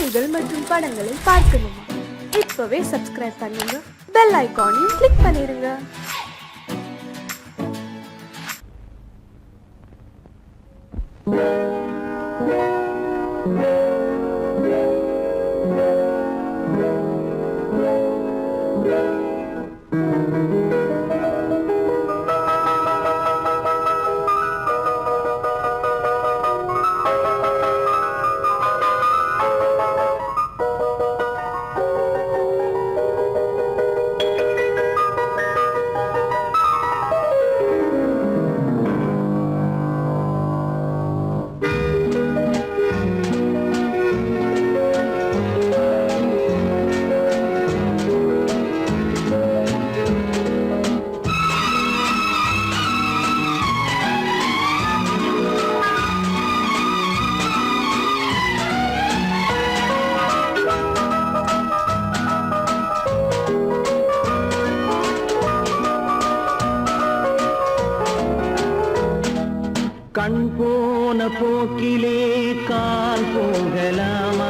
காணொளிகள் மற்றும் படங்களை பார்க்கணுமா? இப்பவே சப்ஸ்கிரைப் பண்ணுங்க, பெல் ஐகானையும் கிளிக் பண்ணிருங்க. கண் போன போக்கிலே கால் போகலாமா?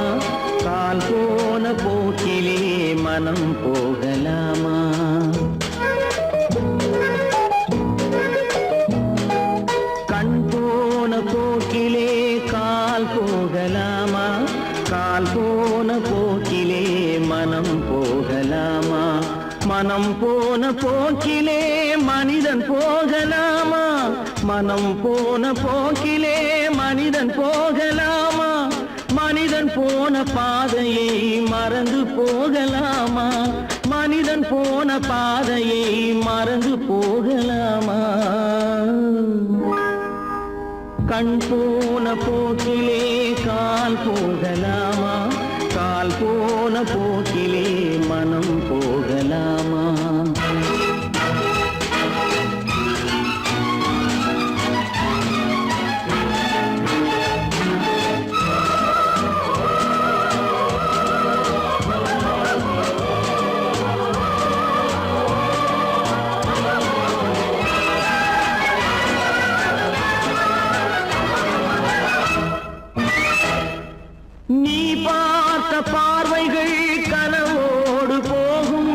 கால் போன போக்கிலே மனம் போகலாமா? கண் போன போக்கிலே கால் போகலாமா? கால் போன போக்கிலே மனம் போகலாமா? மனம் போன போக்கிலே மனிதன் போகலாமா? மனம் போன போக்கிலே மனிதன் போகலாமா? மனிதன் போன பாதையை மறந்து போகலாமா? மனிதன் போன பாதையை மறந்து போகலாமா? கண் போன போக்கிலே கால் போகலாமா? கால் போன போக்கிலே மனம் போகலாமா? நீ பார்த்த பார்வைகள் கனவோடு போகும்,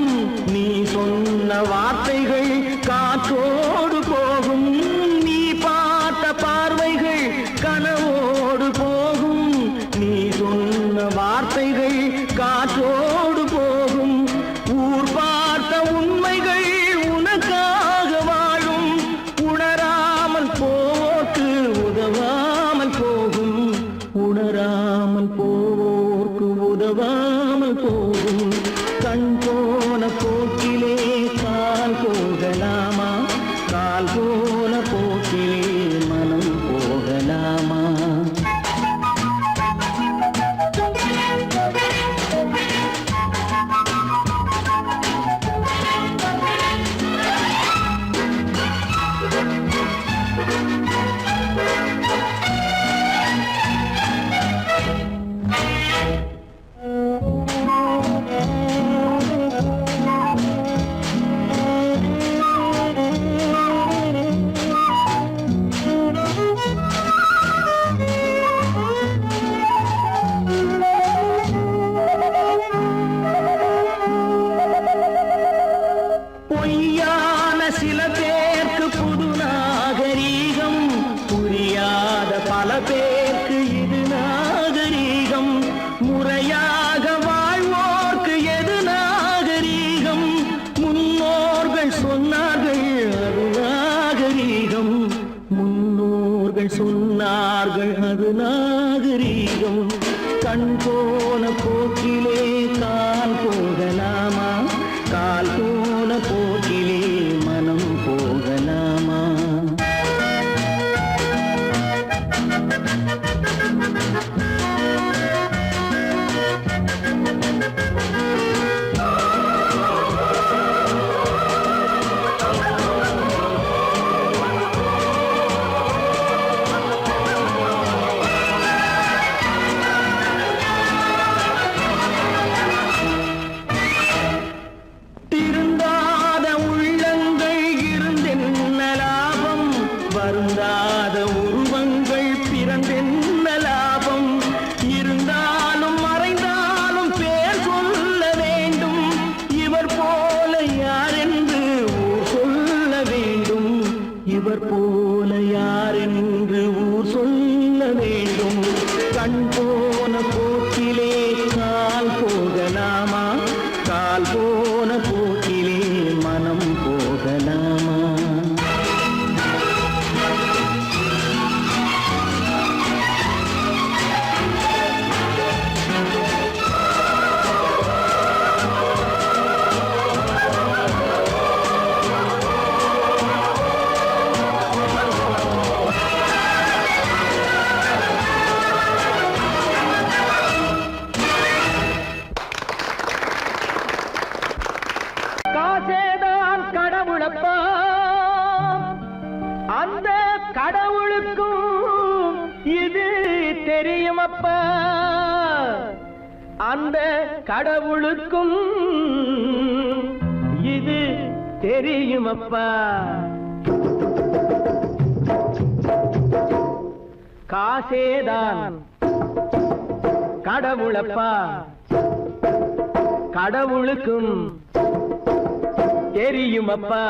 நீ சொன்ன வார்த்தைகள் காற்றோடு போகும். நீ பார்த்த பார்வைகள் கனவோடு போகும், நீ சொன்ன வார்த்தைகள் காற்றோடு போகும். ஊர் பார்த்த உண்மைகள் உனக்காக வாழும், உணராமல் போக்கு உதவாமல் போகும். உணராமல் போவோர்க்கு உதவாமல் போகும். கண் போன போக்கிலே கால் போகலாமா? கால் போன போக்கிலே மனம் போகலாமா? பொய்யான சில பேருக்கு புது நாகரீகம், புரியாத பல பேருக்கு இது நாகரீகம். முறையாக வாழ்வோர்க்கு எது நாகரீகம்? முன்னோர்கள் சொன்னார்கள் அது நாகரீகம். முன்னோர்கள் சொன்னார்கள் அது நாகரீகம். கண் போன போக்கிலே கால் போகலாமா? கால் போன போக்கிலே மனம் போகலாமா? பிறந்தென்ன லாபம்? இருந்தாலும் மறைந்தாலும் தெரியுமப்பா அந்த கடவுளுக்கும் இது தெரியுமப்பா காசேதான் கடவுளப்பா கடவுளுக்கும் தெரியுமப்பா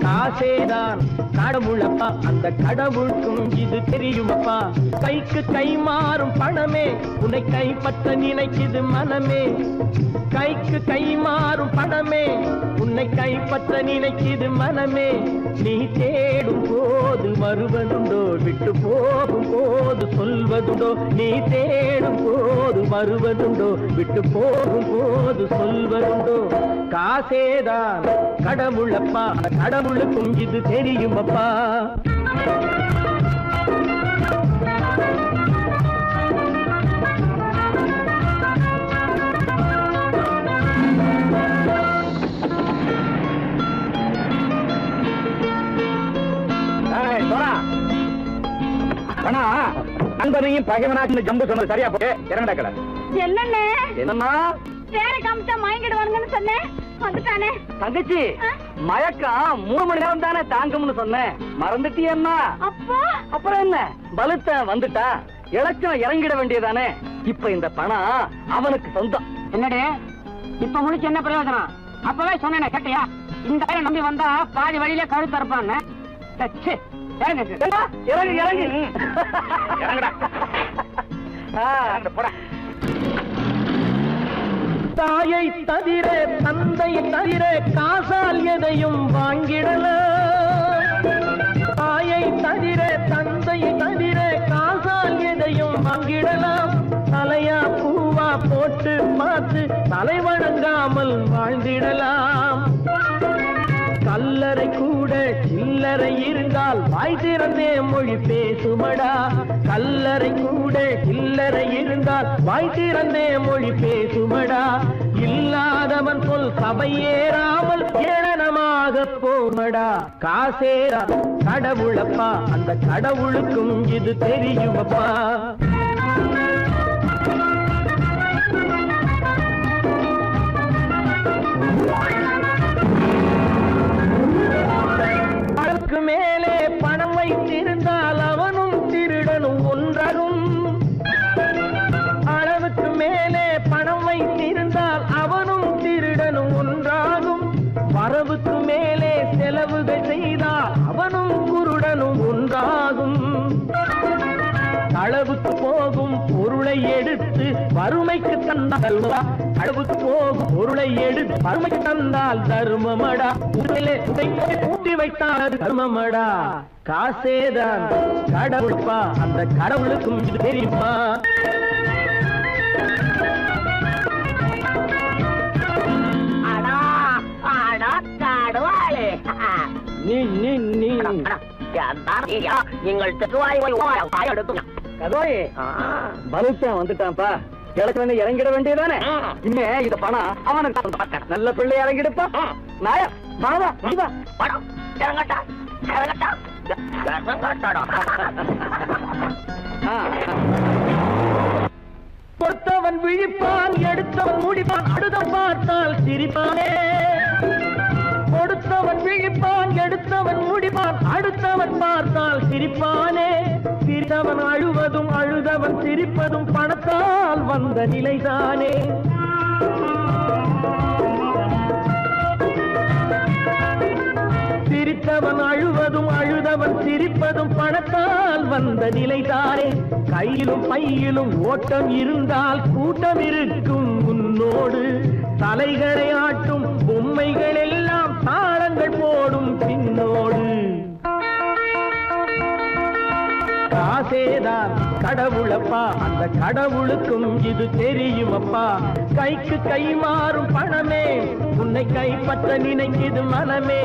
காசேதான் கடவுளப்பா அந்த கடவுளுக்கும் இது தெரியுமப்பா கைக்கு கை மாறும் பணமே உன்னை கைப்பற்ற நினைக்குது மனமே கைக்கு கை மாறும் பணமே உன்னை கைப்பற்ற நினைக்குது மனமே நீ தேடும் போது வருவதுண்டோ விட்டு போகும் போது சொல்வதுண்டோ நீ தேடும் போது வருவதுண்டோ விட்டு போகும் போது சொல்வதுண்டோ காசேதான் கடவுளப்பா கடவுளுக்கும் இது தெரியுமப்பா நண்பனையும் பகைவனாச்சு ஜம்பு சொன்னது சரியா போட்டு இறங்கடா கடை என்னண்ணே என்னம்மா வேற காமிச்சா மயங்கிடுவானுங்கன்னு சொன்னேன் வந்துட்டானே தங்கச்சி மயக்கம் 3 மணி நேரம் தானே தாங்கும்னு சொன்னேன் மறந்துட்டியம்மா அப்பா அப்புறம் என்ன பலுத்த வந்துட்டா இலச்சம் இறங்கிட வேண்டியதானே இப்ப இந்த பணம் அவனுக்கு சொந்தம் என்னடி இப்ப முடிச்சு என்ன பிரயோஜனம் அப்பவே சொன்னேனே கேட்டியா இந்த பையன் நம்பி வந்தா பாதி வழியில கழுத்து இருப்பான்னு இறங்கு இறங்கு இறங்குடா போடா தாயை தவிர தந்தையை தவிர காசால் எதையும் வாங்கிடலாம் தாயை தவிர தந்தையை தவிர காசால் எதையும் வாங்கிடலாம் தலையா பூவா போட்டு பார்த்து தலை வணங்காமல் வாழ்ந்திடலாம் கல்லறை கூட சில்லறை இருந்தால் வாய் திறந்தே மொழி பேசுமடா கல்லறை கூட சில்லறை இருந்தால் வாய் திறந்தே மொழி பேசுமடா இல்லாதவன் சொல் சபையேறாமல் ஏளனமாக போமடா காசேரா கடவுளப்பா அந்த கடவுளுக்கும் இது தெரியுமப்பா அதற்கு மேலே பணம் வைத்திருந்தால் அவனும் திருடனும் ஒன்றாகும் அளவுக்கு மேலே பணம் வைத்திருந்தால் அவனும் திருடனும் ஒன்றாகும் வரவுக்கு மேலே செலவுகள் செய்தால் அவனும் குருடனும் ஒன்றாகும் அளவுக்கு போகும் பொருளை எடுத்து வறுமைக்கு தந்தால் அளவுக்கு போகும் பொருளை எடுத்து வறுமைக்கு தந்தால் தர்மமடா ஊட்டி வைத்தால் தர்மமடா காசேதான் கடவுள்பா அந்த கடவுளுக்கும் இது தெரியுமா நீங்கள் பலுத்தான் வந்துட்டான்ப்பா கிழக்கு இறங்கிட வேண்டியதானே இனிமே இந்த பணம் அவனுக்கு நல்ல பிள்ளை இறங்கிடுப்பா நாயா மாவா படம் இறங்கட்டா இறங்கட்டா கொடுத்தவன் விழிப்பான் எடுத்தவன் முடிப்பான் அடுத்தவன் பார்த்தால் சிரிப்பானே கொடுத்தவன் விழிப்பான் எடுத்தவன் முடிப்பான் அடுத்தவன் பார்த்தால் சிரிப்பானே சிரித்தவன் அழுவதும் அழுதவன் சிரிப்பதும் பணத்தால் வந்த நிலைதானே சிரித்தவன் அழுவதும் அழுதவன் சிரிப்பதும் பணத்தால் வந்த நிலைதானே கையிலும் பையிலும் ஓட்டம் இருந்தால் கூட்டம் இருக்கும் உன்னோடு தலைகளை ஆட்டும் பொம்மைகள் எல்லாம் தாளங்கள் போடும் பின்னோடு காசேதான் கடவுளப்பா அந்த கடவுளுக்கும் இது தெரியுமப்பா கைக்கு கை மாறும் பணமே உன்னை கைப்பற்ற நினைக்குது மனமே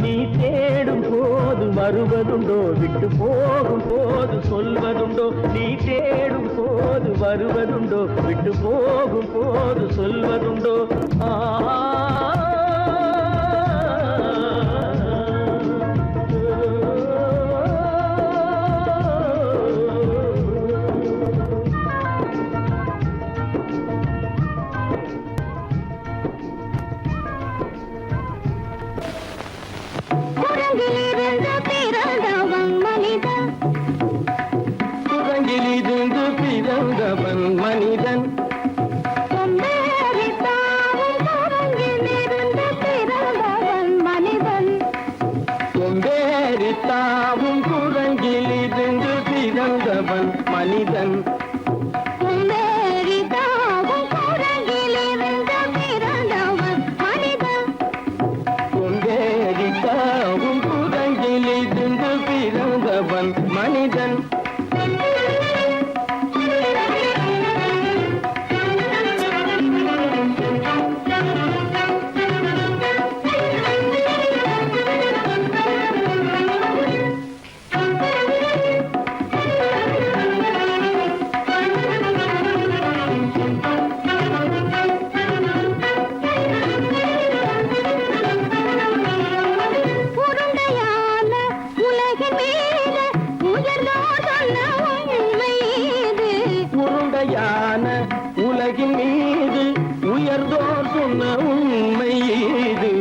நீ தேடும் போது வருவதுண்டோ விட்டு போகும் போது சொல்வதுண்டோ நீ தேடும் போது வருவதுண்டோ விட்டு போகும் போது சொல்வதுண்டோ பிறந்தவன் மனிதன் கொம்பேறித்தாவும் குரங்கிலிருந்து பிறந்தவன் மனிதன் கொம்பேறித்தாவும் குரங்கிலிருந்து பிறந்தவன் மனிதன் உலகின் மீது உயர்ந்தோர் சொன்ன உண்மை இது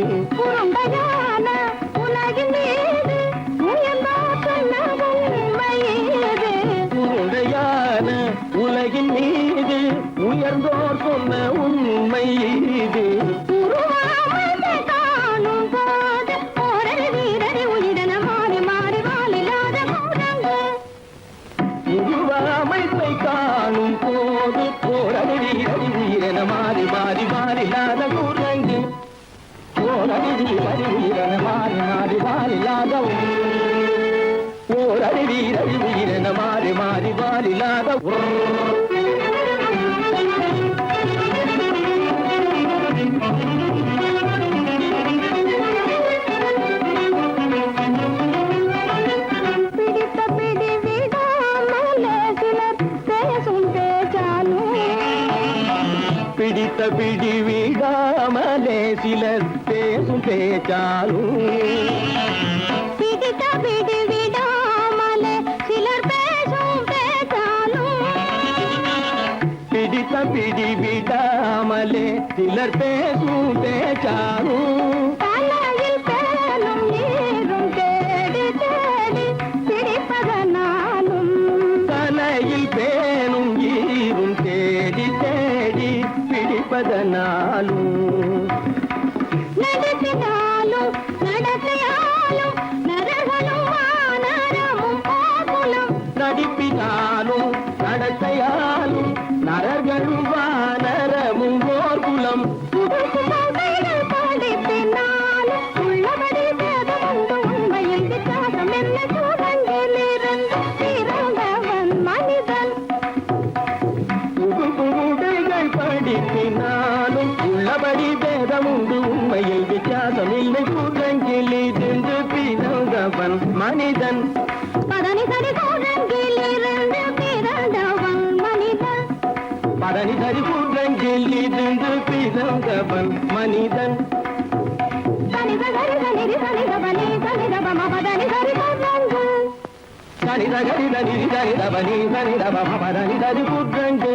உருண்டையான உலகின் மீது உயர்ந்தோர் சொன்ன உண்மை இது உருவாமைப்பை காணும் போது போரடி வீரடி வீரன மாறி மாறி மாறிலாத குரங்கு போரடி வீரடி வீரன மாறி மாறி மாறிலாத போரடி வீரடி வீரன மாறி மாறி மாறிலாத பிடித்த பிடி விடாமலே சிலர் பேசும் பேச்சாலும் பிடித்த பிடி விடாமலே சிலர் பேசும் பேச்சாலும் பிடித்த பிடி விடாமலே சிலர் பேசும் பேச்சாலும் தலையில் பேனும் நீரும் தேடி தேடி பிடிப்பதனாலும் தலையில் பேனும் ஈரும் தேடி தேடி பிடிப்பதனாலும் நடத்தினாலும் நடத்தையாலும் நரகளும் வானரமும் போகுலும் நடிப்பினாலும் நடத்தையாலும் நரர்களும் வானரமும் ஓர்குலம் புதுசுமைகள் படிப்பினாலும் உள்ளபடி வேதமுண்டு உண்மையில் வித்தியாசம் என்ன சூழங்கிலிருந்து பிறந்தவன் மனிதன் புதுடைகள் படிப்பினாலும் உள்ளபடி பேதமுண்டு உண்மையில் வித்தியாசம் இல்லை குரங்கிலிருந்து பிறந்தவன் மனிதன் பதனி சரி சூழங்கிலிருந்து பிறந்தவன் மனிதன் பதனி சரி குரங்கிலிருந்து பிறந்தவன் மனிதன் சனித சரி சனிரி சனிதபனி சனிதபம பதனி சரி சூழங்கு சனிதகரிதனி சரிதபனி சரிதபமபதனி சரி குரங்கு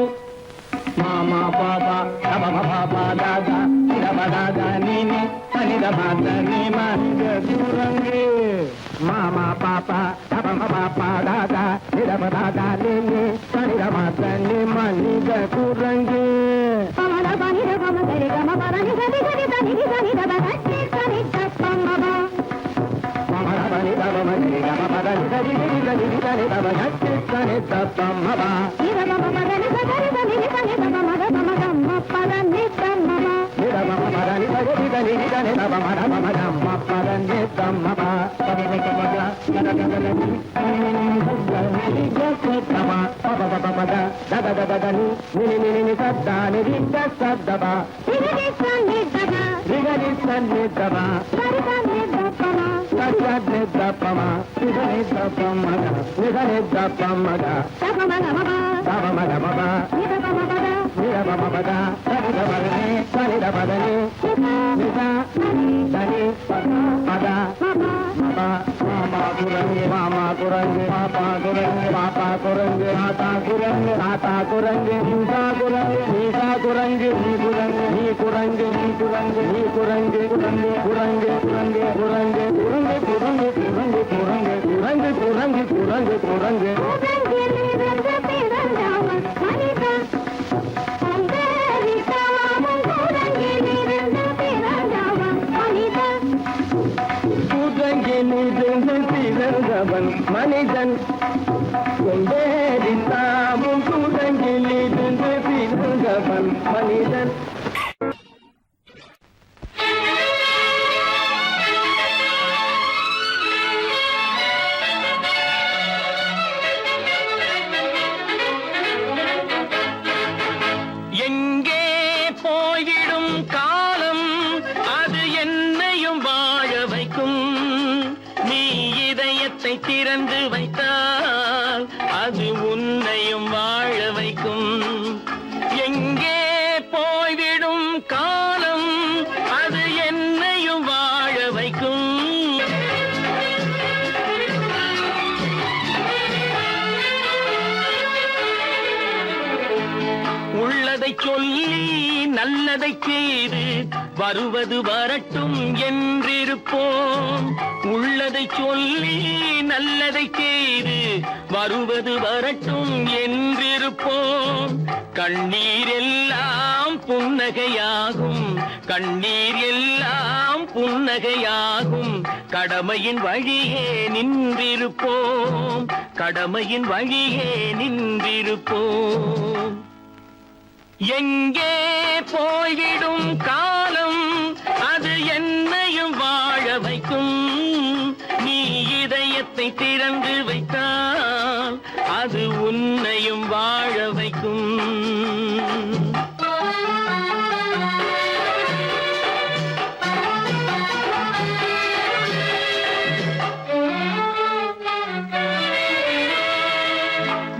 மாமா பாபா தபம பாபா தாதா சிதபதாதா நீனி சனிதபாத நீ மனித குரங்கு மாமா பாப்பா தபம பாப்பா தாதா சிதபதாதா நீனி சனிதபாத நீ மனித குரங்கு பமத பனித பம சரி கம பதனி சரி சரி சனிரி சனிதப சரி சரி தப்பமப மமரபனி தபமனி தபமதனி சரி சரி சரி சரி தப சரி சரி தப்பமபா இதபம பதனி சரி சனிரி சனிதப மத பம கம்ம பதனி தம்மப மதனி சரி சரி சரி தபமரமமதம்ம பதனி தம்மபா பதனி தமதா நதததனி சரி ஜசதமா பபபபபத ததததனி நினி நினி சத்தானி ரித சத்தபா திரி சனிதப ரிகரி சன்னிதபா சரி சனிதபம சத்யத்னி தப்பமா நிதனி தப்பமத நிதனி தப்பமத தபமகமப தபமதமபா இதபமபத நிரபமபத சரிதபதனி சரிதபதனி நித தனி பத மபா மாமா குரங்கு மாமா குரங்கு பாப்பா குரங்கு பாப்பா குரங்கு ஆத்தா குரங்கு ஆத்தா குரங்கு நீசா குரங்கு நீசா குரங்கு நீ குரங்கு நீ குரங்கு நீ குரங்கு நீ குரங்கு குரங்கு குரங்கு குரங்கு குரங்கு குரங்கு குரங்கு குரங்கு குரங்கு குரங்கு குரங்கு குரங்கு குரங்கு சூழங்கிலிருந்து பிறந்தவன் மனிதன் பிறந்தவன் மனிதன் கொண்டேறினாமும் குரங்கிலிருந்து பிறந்தவன் மனிதன். எங்கே போய்விடும் காலம் அது என்னையும் வாழ வைக்கும். நீ இதயத்தை திறந்து வைத்தால் அது உன்னையும் வாழ வைக்கும். எங்கே போய்விடும் காலம் அது என்னையும் வாழ வைக்கும். உள்ளதை சொல்லி நல்லதை செய்து வருவது வரட்டும் என்றிருப்போம். உள்ளதை சொல்லி நல்லதை செய்து வருவது வரட்டும் என்றிருப்போம். கண்ணீர் எல்லாம் புன்னகையாகும், கண்ணீர் எல்லாம் புன்னகையாகும். கடமையின் வழியே நின்றிருப்போம், கடமையின் வழியே நின்றிருப்போம். எங்கே போய்விடும் காலம் அது என்னையும் வாழ வைக்கும். நீ இதயத்தை திறந்து வைத்தால் அது உன்னையும் வாழ வைக்கும்.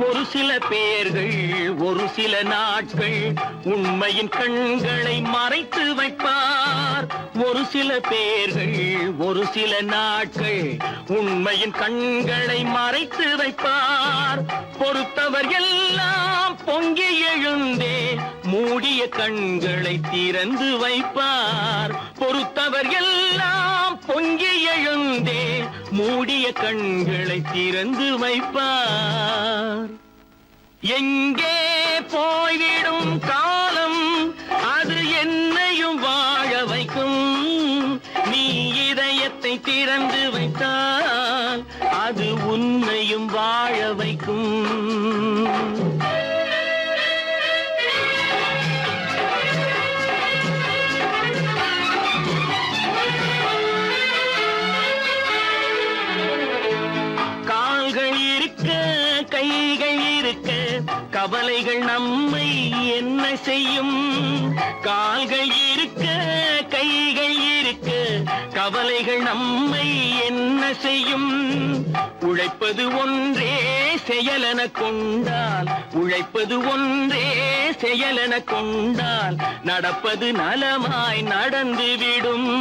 ஒரு சில பேர்கள் ஒரு சில நாட்கள் உண்மையின் கண்களை மறைத்து வைப்பார். ஒரு சில பேர்கள் ஒரு சில நாட்கள் உண்மையின் கண்களை மறைத்து வைப்பார். பொறுத்தவர் எல்லாம் பொங்கி எழுந்தே மூடிய கண்களை திறந்து வைப்பார். பொறுத்தவர் எல்லாம் பொங்கி எழுந்தே மூடிய கண்களை திறந்து வைப்பார். எங்கே போய்விடும் காலம் அது என்னையும் வாழ வைக்கும். நீ இதயத்தை திறந்து வைத்தால் அது உன்னையும் வாழ வைக்கும். கால்கள் இருக்க கைகள் இருக்க கவலைகள் நம்மை என்ன செய்யும். கால்கள் இருக்க கைகள் இருக்க கவலைகள் நம்மை என்ன செய்யும். உழைப்பது ஒன்றே செயலென கொண்டால், உழைப்பது ஒன்றே செயலென கொண்டால் நடப்பது நலமாய் நடந்துவிடும்,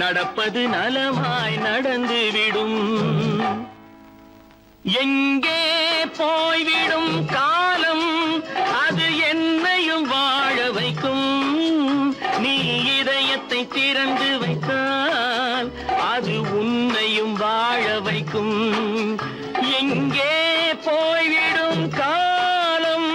நடப்பது நலமாய் நடந்துவிடும். எங்கே போய்விடும் காலம் அது என்னையும் வாழ வைக்கும். நீ இதயத்தை திறந்து வைத்தால் அது உன்னையும் வாழ வைக்கும். எங்கே போய்விடும் காலம்.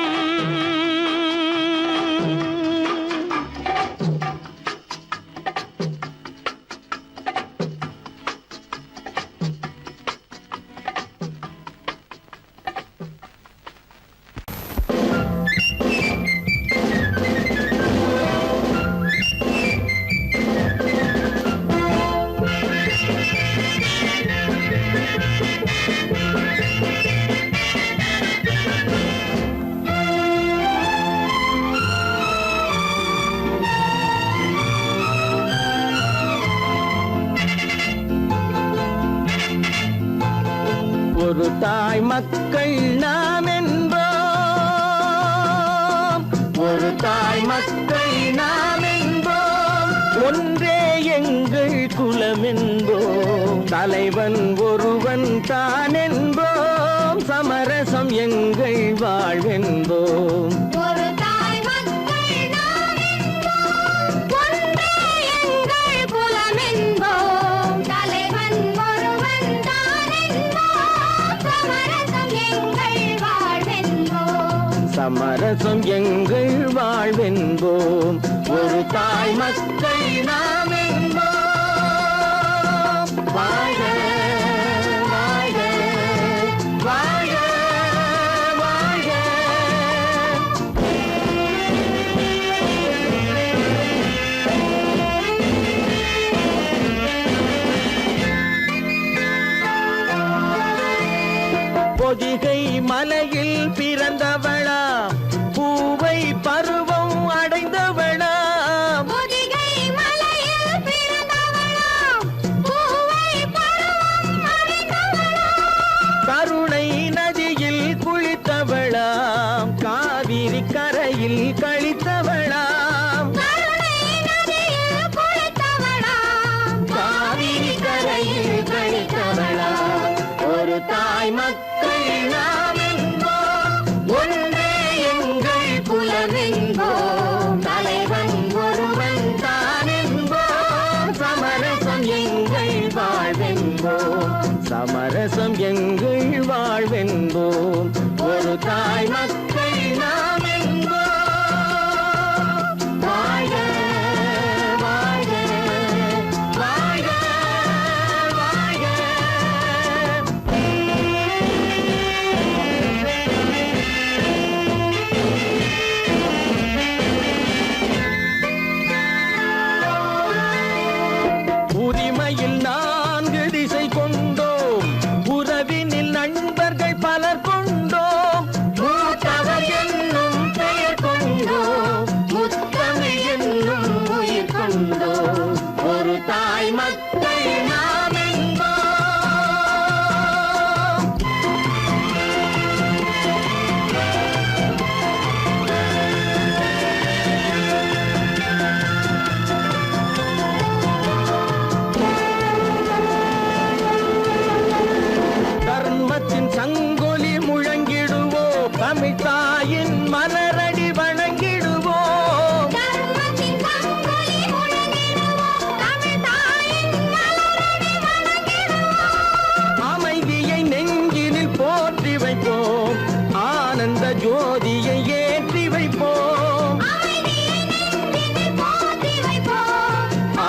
ஒரு தாய் மக்கள் நாம் என்போம், ஒரு தாய் மக்கள் நாம் என்போம். ஒன்றே எங்கள் குலம் என்போம், தலைவன் ஒருவன் தான் என்போம். சமரசம் எங்கள் வாழ்வென்போம். ஒரு தாய் மக்கள் நாம் என்போம், ஒன்றே எங்கள் குலம் என்போம். தலைவன் ஒருவன் தான் என்போம். சமரசம் எங்கள் வாழ்வென்போம். சமரசம் எங்கள் வாழ்வென்போம். ஒரு தாய் மக்கள் நாம் என்போம். வாழ்க வாழ்க கழித்தவளாம் காவிரி கரையில் கழித்தவளாம் ஒரு தாய் மக்கள் நாம் என்போம் ஒன்றே எங்கள் குலம் என்போம் தலைவன் ஒருவன் தான் என்போம் சமரசம் எங்கள் வாழ்வென்போம் சமரசம் எங்கள் வாழ்வென்போம் ஒரு தாய் மக்கள் நாம் என்போம் வாழ்க வாழ்க வாழ்க வாழ்க உரிமையில் 4 திசை கொண்டோம் உறவினில் நண்பர்கள் பலர் கொண்டோம் மூத்தவர் என்னும் பெயர் கொண்டோம் முத்தமிழ் என்னும் உயிர் கொண்டோம் ஒரு தாய் மக்கள் நாம் என்போம் தர்மத்தின் சங்கொலி முழங்கிடுவோம் தமிழ் தாயின் மலரடி வணங்கிடுவோம் அமைதியை நெஞ்சினில் போற்றி வைப்போம் ஆனந்த ஜோதியை ஏற்றி வைப்போம்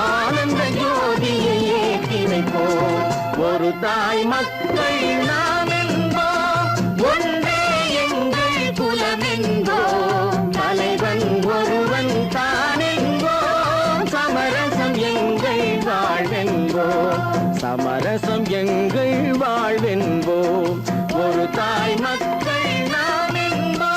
ஆனந்த ஜோதியை ஏற்றி வைப்போம் ஒரு தாய் மக்கள் நாம் என்போம் ஒன்றே எங்கள் குலம் என்போம் தலைவன் ஒருவன் தான் என்போம் சமரசம் எங்கள் வாழ்வென்போம் சமரசம் எங்கள் வாழ்வென்போம் ஒரு தாய் மக்கள் நாம் என்போம்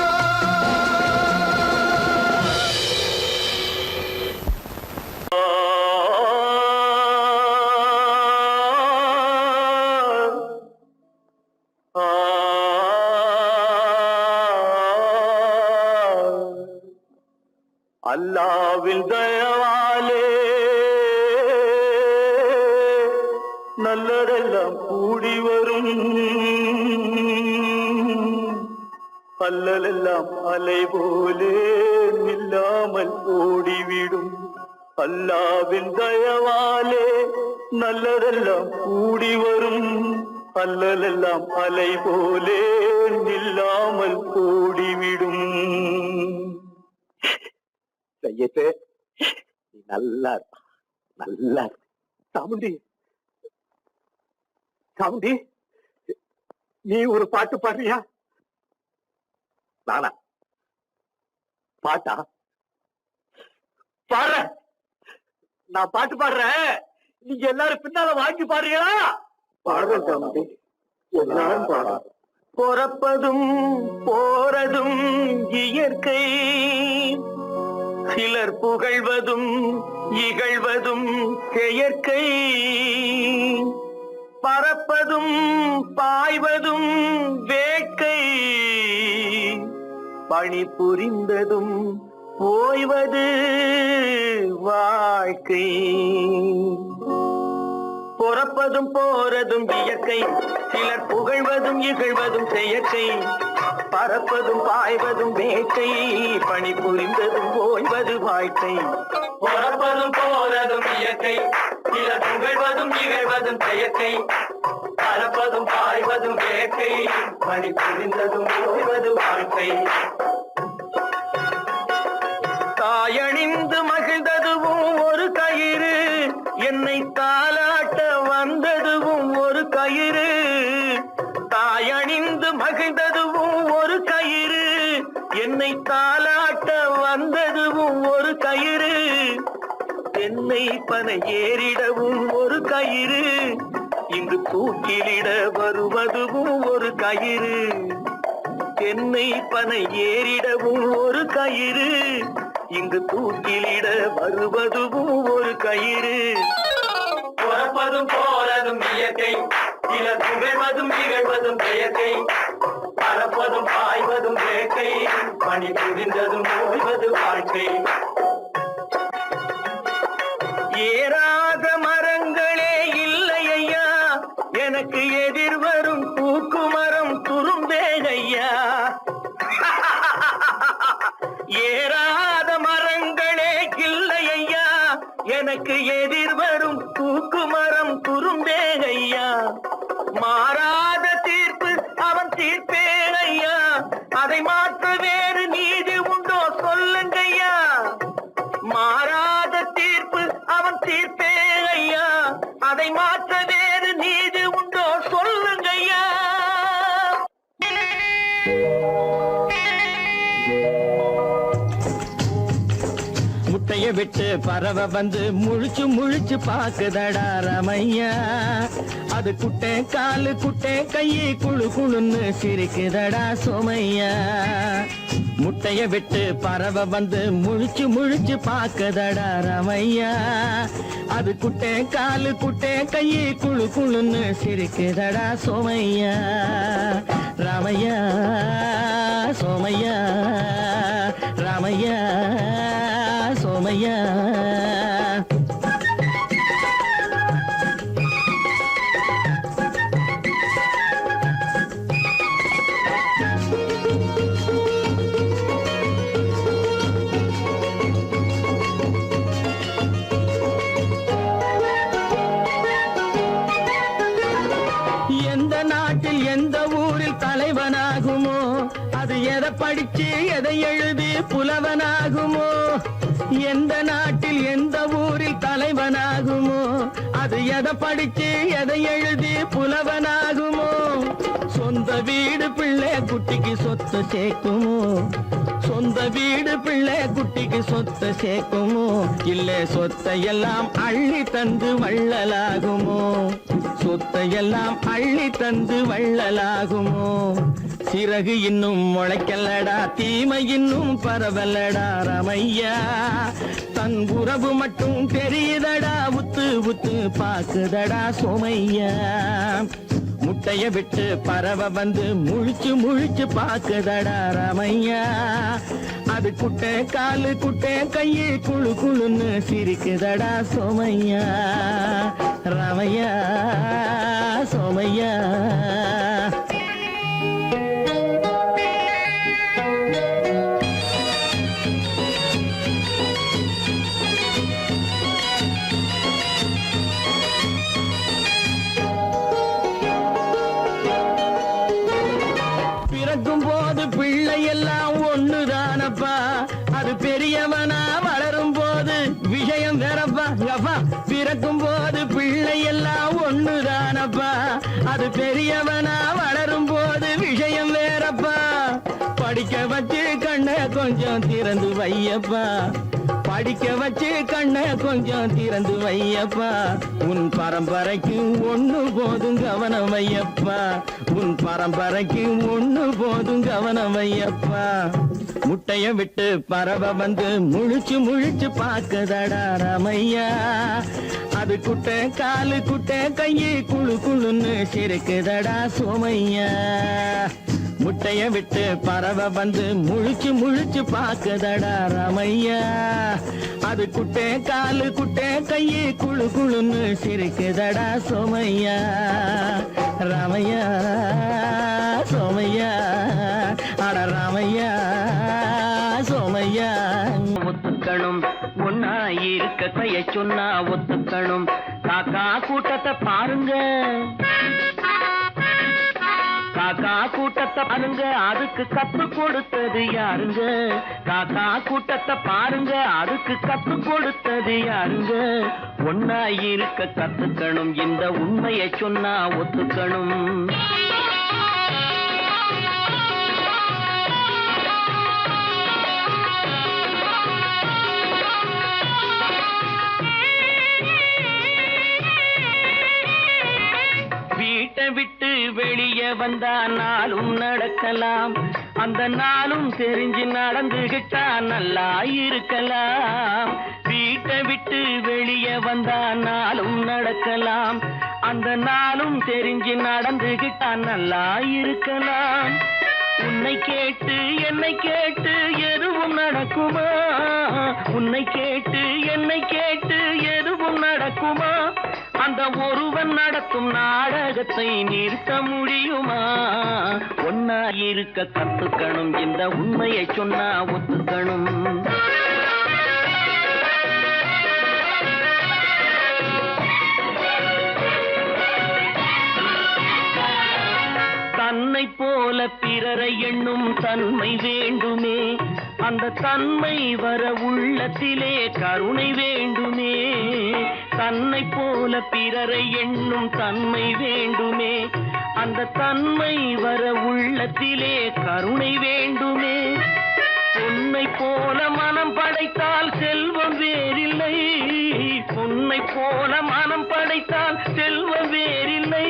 அல்லாவின் தயவாலே நல்லதெல்லாம் கூடி வரும் அல்லலெல்லாம் அலை போலே நில்லாமல் ஓடிவிடும் அல்லாவின் தயவாலே நல்லதெல்லாம் கூடி வரும் அல்லலெல்லாம் அலை போலே நில்லாமல் ஓடிவிடும் செய்யத்தே நீ நல்லா நல்லா சாமுண்டி சாமுண்டி நீ ஒரு பாட்டு பாடுறியா நானா பாட்டா பாடுற நான் பாட்டு பாடுறேன் நீங்க எல்லாரும் பின்னால வாங்கி பாடுறீங்களா பாடுறேன் சாமுண்டி எல்லாரும் பாடுற பிறப்பதும் போறதும் இயற்கை சிலர் புகழ்வதும் இகழ்வதும் செயற்கை பறப்பதும் பாய்வதும் வேட்கை பணி புரிந்ததும் ஓய்வது வாழ்க்கை பிறப்பதும் போறதும் இயற்கை சிலர் புகழ்வதும் இகழ்வதும் செயற்கை பறப்பதும் பாய்வதும் வேட்கை பணி புரிந்ததும் ஓய்வது வாழ்க்கை பிறப்பதும் போறதும் இயற்கை சிலர் புகழ்வதும் இகழ்வதும் செயற்கை பறப்பதும் பாய்வதும் வேட்கை பணி புரிந்ததும் ஓய்வது வாழ்க்கை தாயணிந்து மகிழ்ந்ததுவும் ஒரு கயிறு என்னை தாலாட்ட வந்ததுவும் ஒரு கயிறு தாயணிந்து மகிழ்ந்ததுவும் ஒரு கயிறு என்னை தாலாட்ட வந்ததுவும் ஒரு கயிறு என்னை பனை ஏறிடவும் ஒரு கயிறு இங்கு தூக்கிலிட வருவதுவும் ஒரு கயிறு என்னை பனை ஏறிடவும் ஒரு கயிறு இங்கு தூக்கிலிட வருவதுவும் ஒரு கயிறு பிறப்பதும் போறதும் இயற்கை சிலர் புகழ்வதும் இகழ்வதும் செயற்கை பறப்பதும் பாய்வதும் வேட்டை, பணி புரிந்ததும் ஓய்வது வாழ்க்கை. ஏறாத மரங்களே இல்லை ஐயா, எனக்கு எதிர் வரும் பூக்குமரம் துரும்பேகையா. ஏறாத மரங்களே இல்லை ஐயா, எனக்கு எதிர் வரும் பூக்குமரம் துரும்பேகையா. மாறாத தீர்ப்பு அவன் தீர்ப்பேனையா, அதை மாற்ற வேறு நீதி உண்டோ சொல்லுங்கய்யா. மாறாத தீர்ப்பு அவன் தீர்ப்பேனையா, அதை மாற்ற வேறு நீதி உண்டோ சொல்லுங்கய்யா. முட்டைய விட்டு பறவை வந்து முழிச்சு முழிச்சு பாக்குதடா ரமையா. அது குட்டை காலு குட்டை கையை குழு குழுன்னு சிரிக்குதடா சோமையா. முட்டைய விட்டு பறவை வந்து முழிச்சு முழிச்சு பாக்குதடா ரமையா. அது குட்டை காலு குட்டை கையை குழு குழுன்னு சிரிக்குதடா சோமையா. ராமையா சோமையா, ராமையா சோமையா. எந்த நாட்டில் எந்த ஊரில் தலைவனாகுமோ, அது எதை படிச்சு எதை எழுதி புலவனாகுமோ. எந்த நாட்டில் எந்த ஊரில் தலைவனாகுமோ, அது எதை படிச்சு எதை எழுதி புலவனாகுமோ. சொந்த வீடு பிள்ளை குட்டிக்கு சொத்து சேர்க்குமோ, சொந்த வீடு பிள்ளை குட்டிக்கு சொத்தை சேர்க்குமோ. இல்ல சொத்தை எல்லாம் அள்ளி தந்து வள்ளலாகுமோ, சொத்தை எல்லாம் அள்ளி தந்து வள்ளலாகுமோ. சிறகு இன்னும் முளைக்கல்லடா, தீமை இன்னும் பரவலடா ரமையா. தன் உறவு மட்டும் தெரியுதடா, உத்து உத்து பாக்குதடா சோமையா. முட்டைய விட்டு பறவை வந்து முழிச்சு முழிச்சு பாக்குதடா ரமையா. அது குட்டை காலு குட்டை கையை குழு குழுன்னு சிரிக்குதடா சோமையா. ரமையா சோமையா. பிறக்கும் போது பிள்ளை எல்லாம் ஒண்ணுதானப்பா, அது பெரியவனா வளரும் போது விஷயம் வேறப்பா. அப்பா பிறக்கும் போது பிள்ளை எல்லாம் ஒண்ணுதானப்பா, அது பெரியவனா வளரும் போது விஷயம் வேறப்பா. படிக்க வச்சு கண்ணை கொஞ்சம் திறந்து வையப்பா, படிக்க வச்சு கண்ணை கொஞ்சம் திறந்து வையப்பா. உன் பரம்பரைக்கு ஒண்ணு போதும் கவனம் வையப்பா, உன் பரம்பரைக்கு ஒண்ணு போதும் கவனம் வையப்பா. முட்டைய விட்டு பறவை வந்து முழிச்சு முழிச்சு பாக்குதடா ரமையா. அது குட்டை காலு குட்டை கையை குழு குழுன்னு சிரிக்குதடா சோமையா. முட்டைய விட்டு பறவை வந்து முழிச்சு முழிச்சு பாக்குதடா ரமையா. அது குட்டை காலு குட்டை கையை குழு குழுன்னு சிரிக்குதடா சோமையா. ரமையா சோமையா, அட ரமையா சோமையா. ஒத்துக்கணும் ஒன்னா இருக்க கைய சொன்னா ஒத்துக்கணும். காக்கா கூட்டத்தை பாருங்க, காக்கா கூட்டத்தை பாருங்க, அதுக்கு கத்து கொடுத்தது யாருங்க. காக்கா கூட்டத்தை பாருங்க, அதுக்கு கத்து கொடுத்தது யாருங்க. ஒன்னா இருக்க கத்துக்கணும், இந்த உண்மையை சொன்னா ஒத்துக்கணும். வீட்டை விட்டு வெளியே வந்தா நாளும் நடக்கலாம், அந்த நாளும் தெரிஞ்சு நடந்துகிட்டா நல்லா இருக்கலாம். வீட்டை விட்டு வெளியே வந்தா நாளும் நடக்கலாம், அந்த நாளும் தெரிஞ்சு நடந்துகிட்டா நல்லா இருக்கலாம். உன்னை கேட்டு என்னை கேட்டு எதுவும் நடக்குமா? உன்னை கேட்டு என்னை கேட்டு எதுவும் நடக்குமா? அந்த ஒருவன் நடத்தும் நாடகத்தை நிறுத்த முடியுமா? ஒன்னா இருக்க கத்துக்கணும், இந்த உண்மையை சொன்னா ஒத்துக்கணும். தன்னை போல பிறரை எண்ணும் தன்மை வேண்டுமே, அந்த தன்மை வர உள்ளத்திலே கருணை வேண்டுமே. தன்னை போல பிறரை எண்ணும் தன்மை வேண்டுமே, அந்த தன்மை வர உள்ளத்திலே கருணை வேண்டுமே. பொன்னை போல மனம் படைத்தால் செல்வம் வேறில்லை, பொன்னை போல மனம் படைத்தால் செல்வம் வேறில்லை.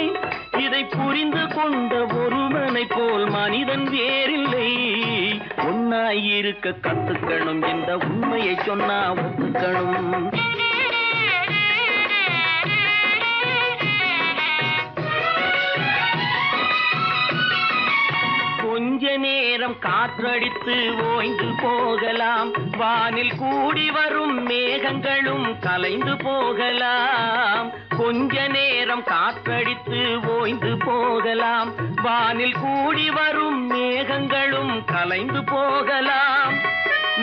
இதை புரிந்து கொண்ட ஒருவனை போல் மனிதன் வேறில்லை. ஒன்னாயிருக்க கத்துக்கணும், இந்த உண்மையை சொன்னா ஒத்துக்கணும். கொஞ்ச நேரம் காற்றடித்து ஓய்ந்து போகலாம், வானில் கூடி வரும் மேகங்களும் கலைந்து போகலாம். கொஞ்ச நேரம் காற்றடித்து ஓய்ந்து போகலாம், வானில் கூடி வரும் மேகங்களும் கலைந்து போகலாம்.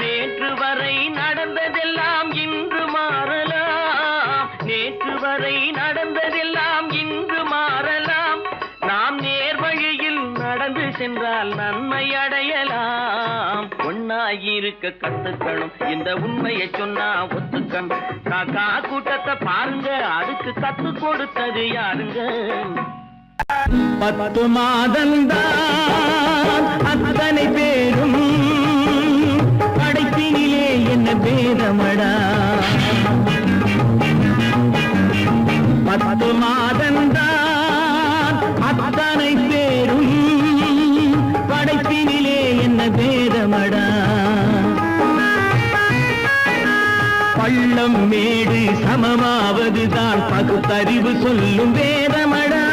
நேற்று வரை நடந்ததெல்லாம் இன்று மாறலாம், நேற்று வரை நடந்ததெல்லாம் இன்று மாறலாம். நாம் நேர்வழியில் நடந்து சென்றால் நன்மை அடையலாம். ஒன்னாயிருக்க கத்துக்கணும், இந்த உண்மையை சொன்னா ஒத்துக்கணும். காக்கா கூட்டத்தை பாருங்க, அதுக்கு கத்து கொடுத்தது யாருங்க? 10 மாதந்தான் அத்தனை பேரும் படைப்பினிலே என்ன பேதமடா. 10 மாதந்தான் அத்தனை பேரும் படைப்பினிலே என்ன பேதமடா. பள்ளம் மேடு சமமாவதுதான் பகுத்தறிவு சொல்லும் வேதமடா.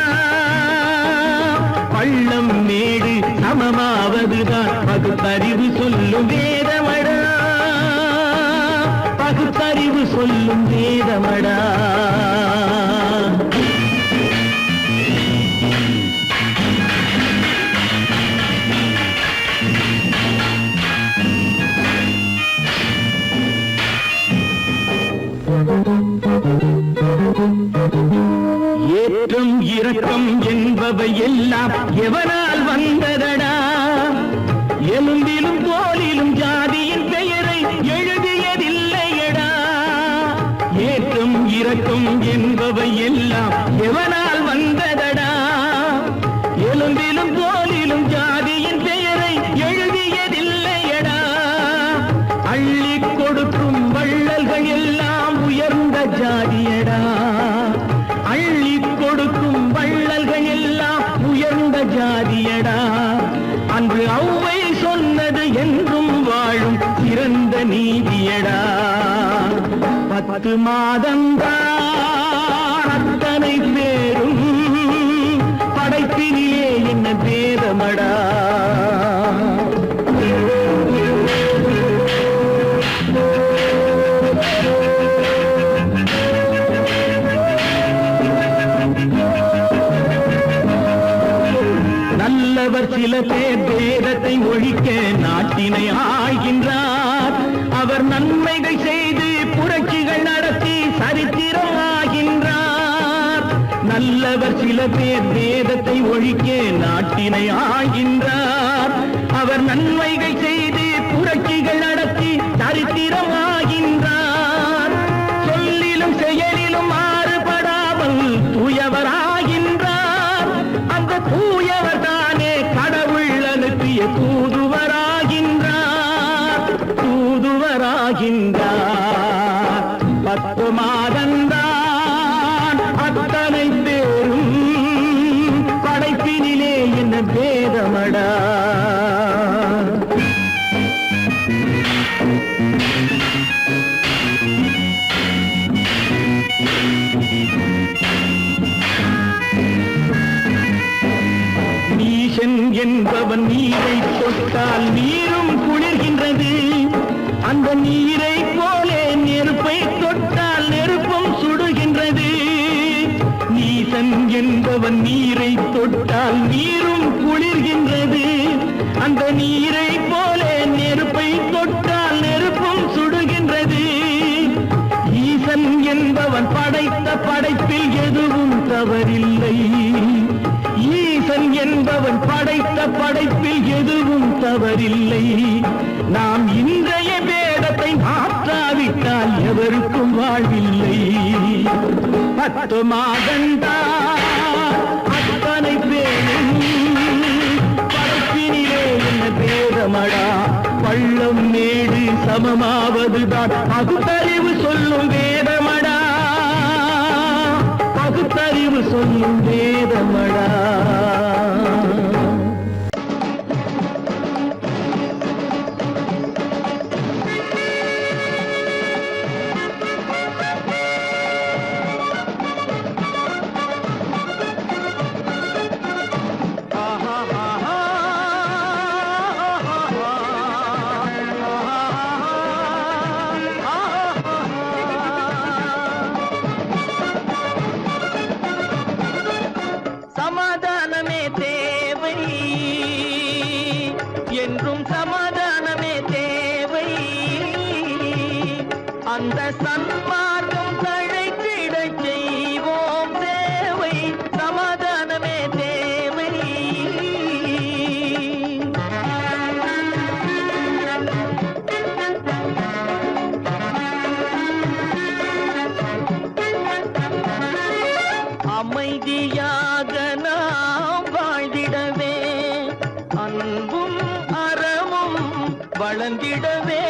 பள்ளம் மேடு சமமாவதுதான் பகுத்தறிவு சொல்லும் வேதமடா. பகுத்தறிவு சொல்லும் வேதமடா. ஏற்றம் இரக்கம் என்பவை எல்லாம் எவனால் வந்ததடா. எலும்பிலும் தோலிலும் ஜாதியின் பெயரை எழுதியதில்லையடா. ஏற்றம் இரக்கம் என்பவை எல்லாம் எவனால் வந்ததடா. எலும்பிலும் தோலிலும் ஜாதியின் பெயரை எழுதியதில்லையடா. அள்ளி கொடுக்கும் வள்ளல்கள் எல்லாம் உயர்ந்த ஜாதியடா. அள்ளி கொடுக்கும் வள்ளல்கள் எல்லாம் உயர்ந்த ஜாதியடா. அன்று ஔவை சொன்னது என்றும் வாழும் சிறந்த நீதியடா. 10 மாதந்தான் அத்தனை பேரும் படைப்பினிலே என்ன பேதமடா. நல்லவர் சில பேர் வேதத்தை ஒழிக்க நாட்டினை ஆள்கின்றார். அவர் நன்மைகள் செய்து புரட்சிகள் நடத்தி சரித்திரம் ஆகின்றார். நல்லவர் சில பேர் வேதத்தை ஒழிக்க நாட்டினை ஆள்கின்றார். அவர் நன்மைகள் செய்து புரட்சிகள் நடத்தி சரித்திரம் ஆகின்றார். சொல்லிலும் செயலிலும் மாறுபடாமல் தூயவராகின்றார். அந்த தூயவர் தானே கடவுள் அனுப்பிய தூதுவராகின்றார். தூதுவராகின்றார். 10 மாதந்தான் அத்தனை பேரும் படைப்பினிலே என்ன பேதமடா. நீசன் என்பவன் நீரை விட்டால் நீரும் குளிர்கின்றது. அந்த நீரை போலே நெருப்பை தொட்டால் நெருப்பும் சுடுகின்றது. நீசன் என்பவன் நீரை தொட்டால் நீரும் குளிர்கின்றது. அந்த நீரை போலே நெருப்பை தொட்டால் நெருப்பும் சுடுகின்றது. ஈசன் என்பவன் படைத்த படைப்பில் எதுவும் தவறில்லை. ஈசன் என்பவன் படைத்த படைப்பில் எதுவும் தவறில்லை. நாம் இன்றைய வேதத்தை மாற்றாவிட்டால் எவருக்கும் வாழ்வில்லை. 10 மாதந்தா அத்தனை பேரும் படைப்பினிலே என்ன பேதமடா. பள்ளம் மேடு சமமாவதுதான் பகுத்தறிவு சொல்லும் வேதமடா. பகுத்தறிவு சொல்லும் வேதமடா. சமாதானமே தேவை என்றும் சமாதானமே தேவை. அந்த சன்மார்க்கம் தழைத்திடச் செய்வோம் தேவை. சமாதானமே தேவை. அமைதியாக நாம் வாழ்ந்திடவே அன்பும் அறமும் வளர்ந்திடவே.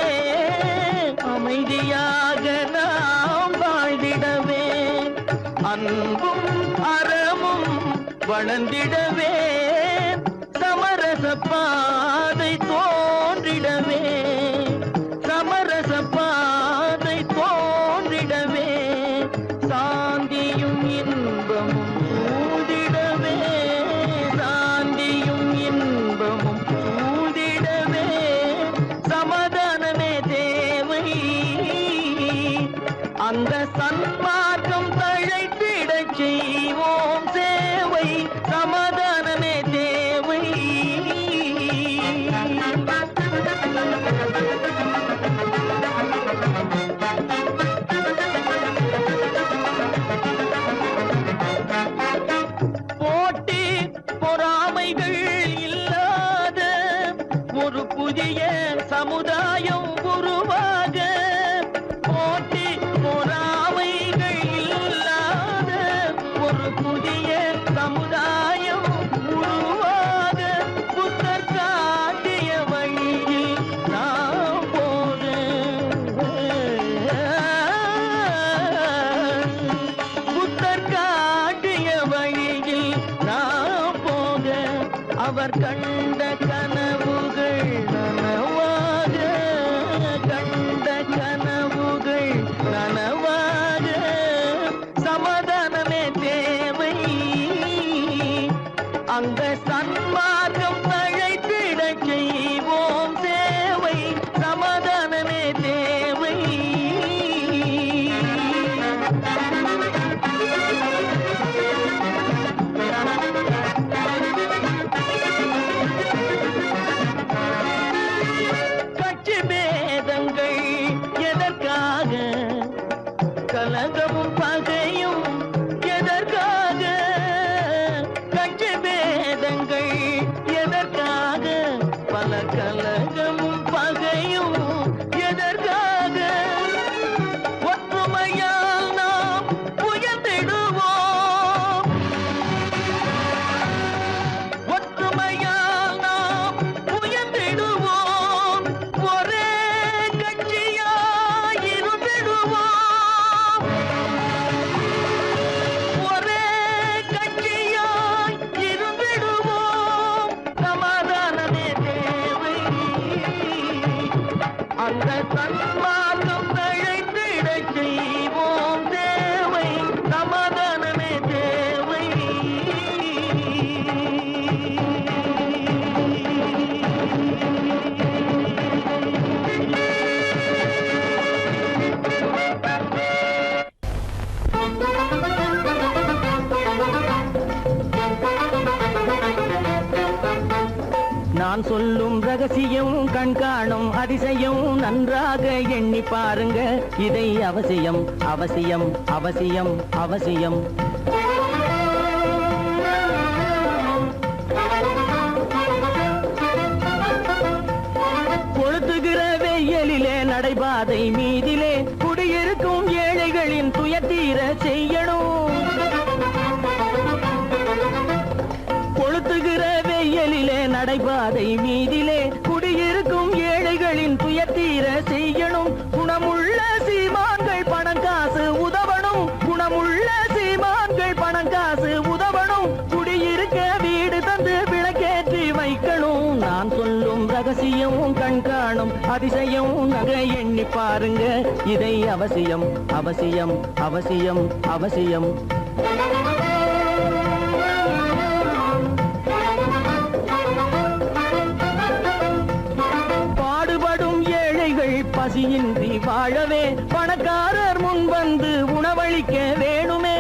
அமைதியாக நாம் வாழ்ந்திடவே அன்பும் அறமும் வளர்ந்திடவே. சமரச பாதை தோன்றிடவே. சமரச பாதை தோன்றிடவே. சாந்தியும் இன்பமும் சூழ்ந்திடவே. சாந்தியும் இன்பமும் சூழ்ந்திடவே. சமாதானமே தேவை. அந்த சன்மார்க்கம் தழைத்திடச் செய்வோம் சேவை. சமாதானமே தேவை. போட்டி பொறாமைகள் இல்லாத ஒரு புதிய சமுதாயம் உருவாக. போட்டி பொறாமைகள் இல்லாத ஒரு புதிய சமுதாயம் உருவாக. புத்தர் காட்டிய வழியில் நாம் போக. புத்தர் காட்டிய வழியில் நாம் போக. அவர் கண்ட கனவுகள் நனவாக. கண்ட கனவுகள் நனவாக. சமாதானமே தேவை. அந்த சன்மார்க்கம் தழைத்திடச் செய்வோம் சேவை. சமாதானமே தேவை. கட்சி பேதங்கள் எதற்காக? கலகமும் பகையும் எதற்காக? கட்சி பேதங்கள் எதற்காக? பல கலகமும் பகையும் எதற்காக? ஒற்றுமையால் நாம் உயர்ந்திடுவோம். ஒற்றுமையால் நாம் உயர்ந்திடுவோம். ஒரே கட்சியாய் இருந்திடுவோம். ரகசியம் கண்காணும் அதிசயம் நன்றாக எண்ணி பாருங்க இதை அவசியம் அவசியம் அவசியம் அவசியம் கொளுத்துகிற வெயிலிலே நடைபாதை மீதிலே குடியிருக்கும் ஏழைகளின் துயத்தீர செய்யணும் கொளுத்துகிற வெயிலிலே நடைபாதை மீதிலே குடியிருக்கும் ஏழைகளின் துயத்தீர செய்யணும் குணமுள்ள சீமான்கள் பணம் காசு உதவணும் குணமுள்ள சீமான்கள் பணம் காசு உதவணும் குடியிருக்க வீடு தந்து விளக்கேற்றி வைக்கணும் நான் சொல்லும் ரகசியம் கண்காணும் அதிசயம் நகை எண்ணி பாருங்க இதை அவசியம் அவசியம் அவசியம் அவசியம் பாடுபடும் ஏழைகள் பசியின்றி வாழவே பணக்காரர் முன் வந்து உணவளிக்க வேணுமே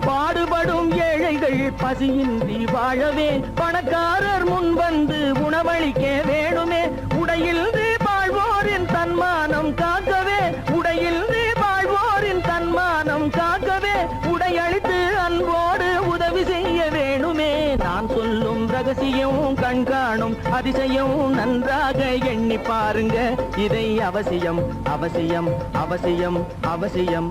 பாடுபடும் ஏழைகள் பசியின்றி வாழவே பணக்காரர் முன் வந்து உணவளிக்க வேணுமே உடையில் வாழ்வோரின் தன்மானம் காக்கவே உடையில் வாழ்வோரின் தன்மானம் காக்கவே உடையளித்து அன்போடு உதவி செய்ய வேணுமே நான் சொல்லும் ரகசியம் கண்காணும் அதிசயம் நன்றாக எண்ணி பாருங்க இதை அவசியம் அவசியம் அவசியம் அவசியம்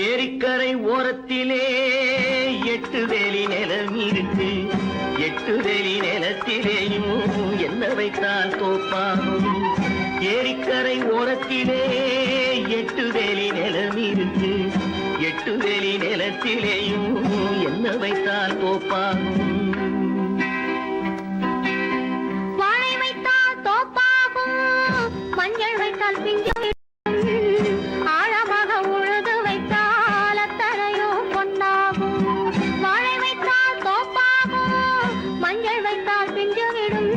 ஏரிக்கரை ஓரத்திலே 8 வேலி நிலம் இருக்கு 8 வேலி நிலத்திலேயும் என்ன வைத்தால் தோப்பாகும் ஏரிக்கரை ஓரத்திலே 8 வேலி நிலம் இருக்கு 8 வேலி நிலத்திலேயும் என்ன வைத்தால் தோப்பாகும் வாழை வைத்தால் தோப்பாகும் மஞ்சள் வைத்தால் பிஞ்சு ஆழமாக உழுது வைத்தால் அத்தனையோ பொன்னாகும் வாழை வைத்தால் தோப்பாகும் மஞ்சள் வைத்தால் பிஞ்சு விடும்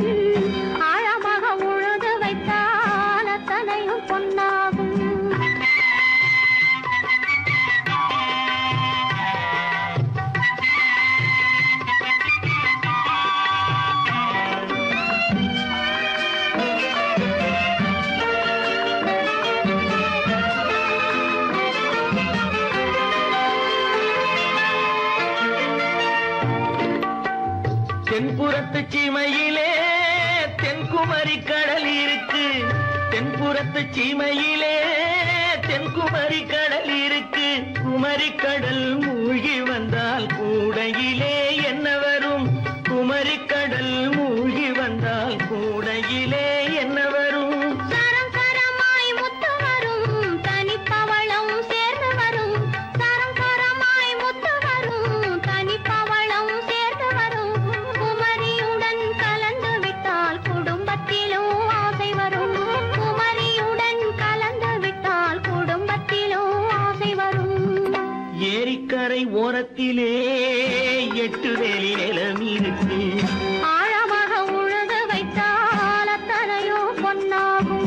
ஆழமாக உழுது வைத்தால் அத்தனையோ பொன்னாகும் தென்புறத்து சீமையிலே தென்குமரி கடல் இருக்கு தென்புறத்து சீமையிலே தென்குமரி கடல் இருக்கு குமரி கடல் மூழ்கி வந்தால் கூடையிலே என்ன வரும் குமரி கடல் மூழ்கி வந்தால் கூடையிலே என்ன வரும் சரம் சரமாய் முத்து வரும் தனிப்பவளம் சேர்ந்து வரும் சரம் சரமாய் முத்து வரும் தனிப்பவளம் சேர்ந்து வரும் குமரியுடன் கலந்து விட்டால் குடும்பத்திலும் ஆசை வரும் குமரியுடன் கலந்து விட்டால் குடும்பத்திலும் ஆசை வரும் ஏரிக்கரை ஓரத்திலே 8 வேலி நிலம் இருக்கு ஆழமாக உழுது வைத்தால் அத்தனையோ பொன்னாகும்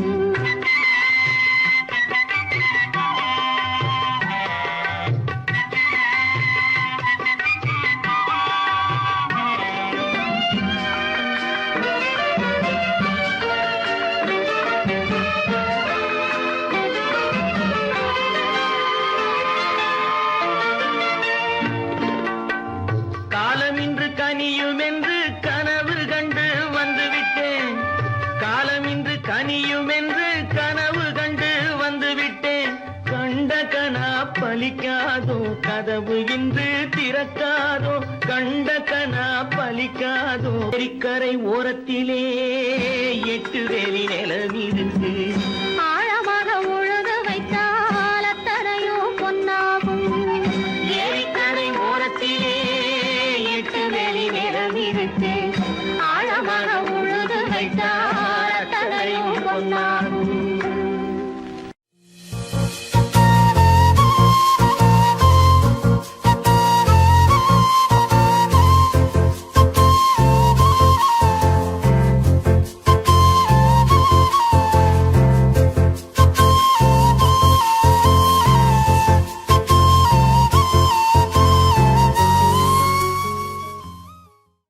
காலமின்று கனியும் என்று கனவு கண்டு வந்துவிட்டேன் காலமின்று கனியும் என்று கனவு கண்டு வந்துவிட்டேன் கண்ட கனா பலிக்காதோ கதவு இன்று திறக்காதோ கண்ட கனா பலிக்காதோ ஏரிக்கரை ஓரத்திலே 8 வேலி நிலம் இருக்கு